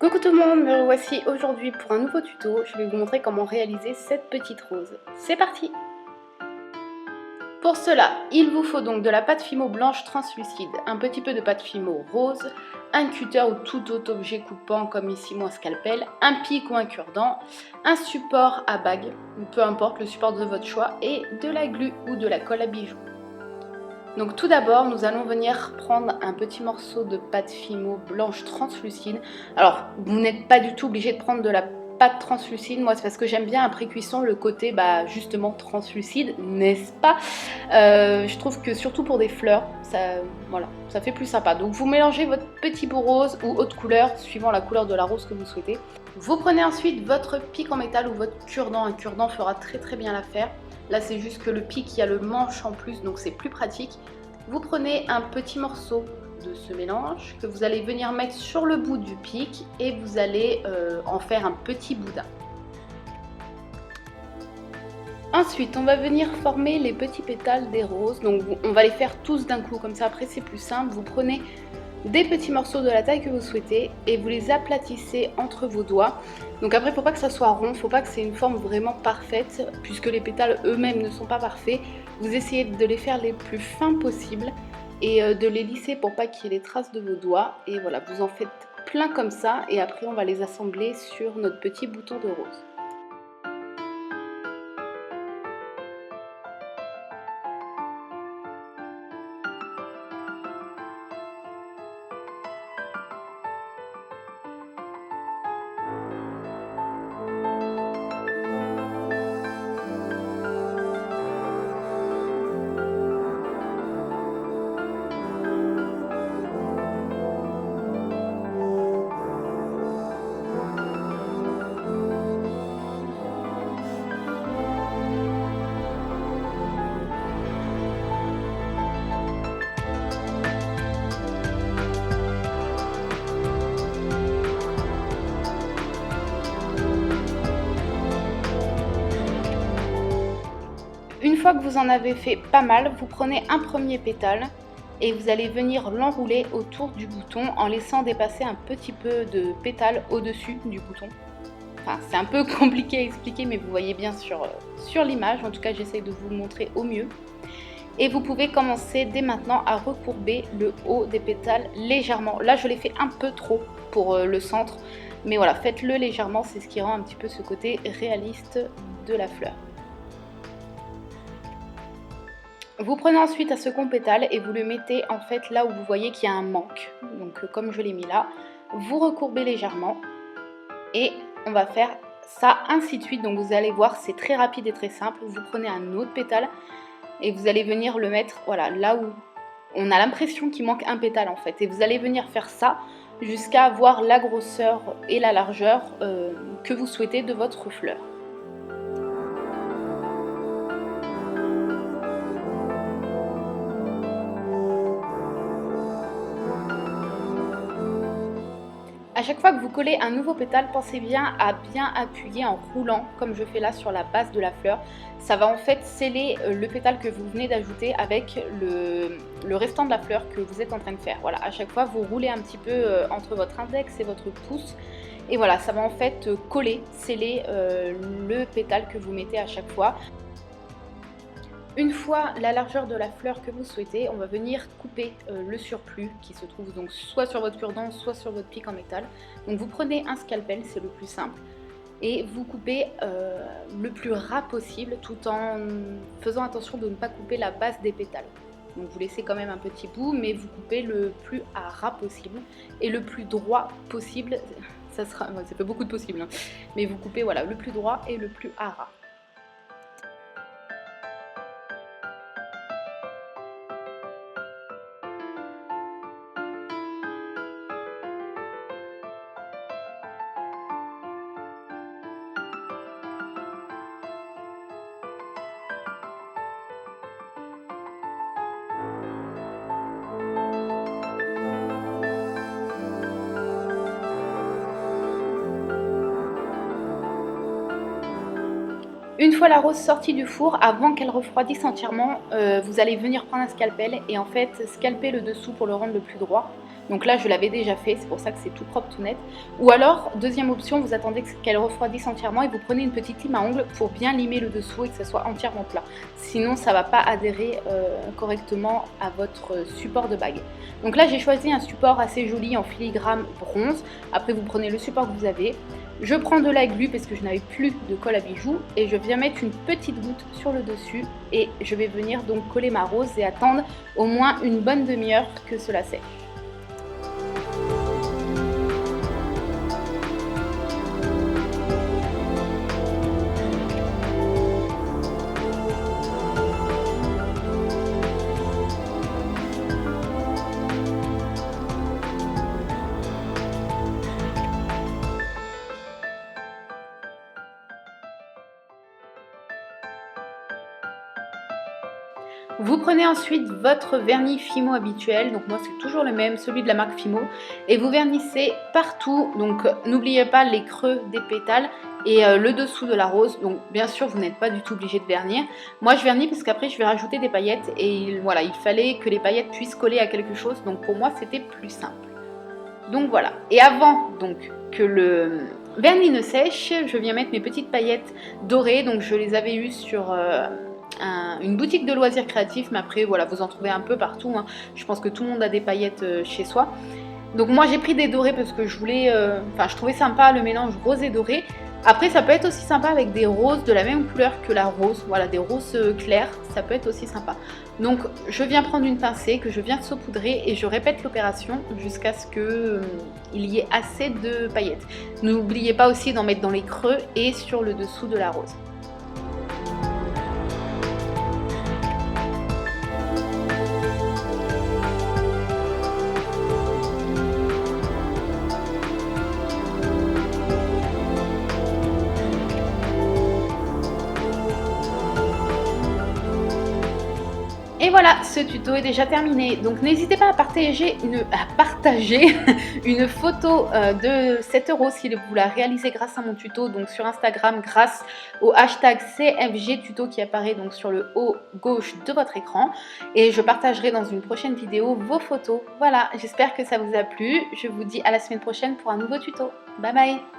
Coucou tout le monde, me revoici aujourd'hui pour un nouveau tuto. Je vais vous montrer comment réaliser cette petite rose. C'est parti! Pour cela, il vous faut donc de la pâte Fimo blanche translucide, un petit peu de pâte Fimo rose, un cutter ou tout autre objet coupant comme ici mon scalpel, un pic ou un cure-dent, un support à bague, peu importe le support de votre choix, et de la glu ou de la colle à bijoux. Donc tout d'abord, nous allons venir prendre un petit morceau de pâte Fimo blanche translucide. Alors, vous n'êtes pas du tout obligé de prendre de la pâte translucide. Moi, c'est parce que j'aime bien après cuisson le côté justement translucide, n'est-ce pas? Je trouve que surtout pour des fleurs, voilà, ça fait plus sympa. Donc vous mélangez votre petit bout rose ou autre couleur, suivant la couleur de la rose que vous souhaitez. Vous prenez ensuite votre pic en métal ou votre cure-dent. Un cure-dent fera très bien l'affaire. Là, c'est juste que le pic, il y a le manche en plus, donc c'est plus pratique. Vous prenez un petit morceau de ce mélange que vous allez venir mettre sur le bout du pic et vous allez en faire un petit boudin. Ensuite, on va venir former les petits pétales des roses. Donc, on va les faire tous d'un coup, comme ça après c'est plus simple. Vous prenez des petits morceaux de la taille que vous souhaitez et vous les aplatissez entre vos doigts. Donc après, il ne faut pas que ça soit rond, il ne faut pas que c'est une forme vraiment parfaite puisque les pétales eux-mêmes ne sont pas parfaits. Vous essayez de les faire les plus fins possibles et de les lisser pour pas qu'il y ait les traces de vos doigts. Et voilà, vous en faites plein comme ça et après on va les assembler sur notre petit bouton de rose. Une fois que vous en avez fait pas mal, vous prenez un premier pétale et vous allez venir l'enrouler autour du bouton en laissant dépasser un petit peu de pétale au-dessus du bouton. Enfin, c'est un peu compliqué à expliquer, mais vous voyez bien sur l'image. En tout cas, j'essaie de vous le montrer au mieux. Et vous pouvez commencer dès maintenant à recourber le haut des pétales légèrement. Là, je l'ai fait un peu trop pour le centre, mais voilà, faites-le légèrement, c'est ce qui rend un petit peu ce côté réaliste de la fleur. Vous prenez ensuite un second pétale et vous le mettez en fait là où vous voyez qu'il y a un manque. Donc comme je l'ai mis là, vous recourbez légèrement et on va faire ça ainsi de suite. Donc vous allez voir, c'est très rapide et très simple. Vous prenez un autre pétale et vous allez venir le mettre voilà, là où on a l'impression qu'il manque un pétale en fait. Et vous allez venir faire ça jusqu'à avoir la grosseur et la largeur que vous souhaitez de votre fleur. A chaque fois que vous collez un nouveau pétale, pensez bien à bien appuyer en roulant, comme je fais là sur la base de la fleur. Ça va en fait sceller le pétale que vous venez d'ajouter avec le restant de la fleur que vous êtes en train de faire. Voilà, à chaque fois vous roulez un petit peu entre votre index et votre pouce. Et voilà, ça va en fait coller, sceller le pétale que vous mettez à chaque fois. Une fois la largeur de la fleur que vous souhaitez, on va venir couper le surplus qui se trouve donc soit sur votre cure-dent, soit sur votre pic en métal. Donc vous prenez un scalpel, c'est le plus simple, et vous coupez le plus ras possible tout en faisant attention de ne pas couper la base des pétales. Donc vous laissez quand même un petit bout, mais vous coupez le plus à ras possible et le plus droit possible. Ça fait beaucoup de possible, hein, mais vous coupez voilà, le plus droit et le plus à ras. Une fois la rose sortie du four, avant qu'elle refroidisse entièrement, vous allez venir prendre un scalpel et en fait scalper le dessous pour le rendre le plus droit. Donc là, je l'avais déjà fait, c'est pour ça que c'est tout propre, tout net. Ou alors, deuxième option, vous attendez qu'elle refroidisse entièrement et vous prenez une petite lime à ongles pour bien limer le dessous et que ça soit entièrement plat. Sinon, ça ne va pas adhérer correctement à votre support de bague. Donc là, j'ai choisi un support assez joli en filigrane bronze. Après, vous prenez le support que vous avez. Je prends de la glu parce que je n'avais plus de colle à bijoux et je viens mettre une petite goutte sur le dessus et je vais venir donc coller ma rose et attendre au moins une bonne demi-heure que cela sèche. Vous prenez ensuite votre vernis Fimo habituel, donc moi c'est toujours le même, celui de la marque Fimo, et vous vernissez partout, donc n'oubliez pas les creux des pétales et le dessous de la rose, donc bien sûr vous n'êtes pas du tout obligé de vernir. Moi je vernis parce qu'après je vais rajouter des paillettes et voilà, il fallait que les paillettes puissent coller à quelque chose, donc pour moi c'était plus simple. Donc voilà, et avant donc que le vernis ne sèche, je viens mettre mes petites paillettes dorées, donc je les avais eues sur une boutique de loisirs créatifs, mais après voilà, vous en trouvez un peu partout, hein. Je pense que tout le monde a des paillettes chez soi. Donc moi j'ai pris des dorés parce que je voulais, je trouvais sympa le mélange rose et doré. Après ça peut être aussi sympa avec des roses de la même couleur que la rose, voilà, des roses claires, ça peut être aussi sympa. Donc je viens prendre une pincée que je viens saupoudrer et je répète l'opération jusqu'à ce que il y ait assez de paillettes. N'oubliez pas aussi d'en mettre dans les creux et sur le dessous de la rose. Et voilà, ce tuto est déjà terminé. Donc n'hésitez pas à partager une photo de cette rose si vous la réalisez grâce à mon tuto, donc sur Instagram grâce au hashtag CFGtuto qui apparaît donc sur le haut gauche de votre écran. Et je partagerai dans une prochaine vidéo vos photos. Voilà, j'espère que ça vous a plu. Je vous dis à la semaine prochaine pour un nouveau tuto. Bye bye!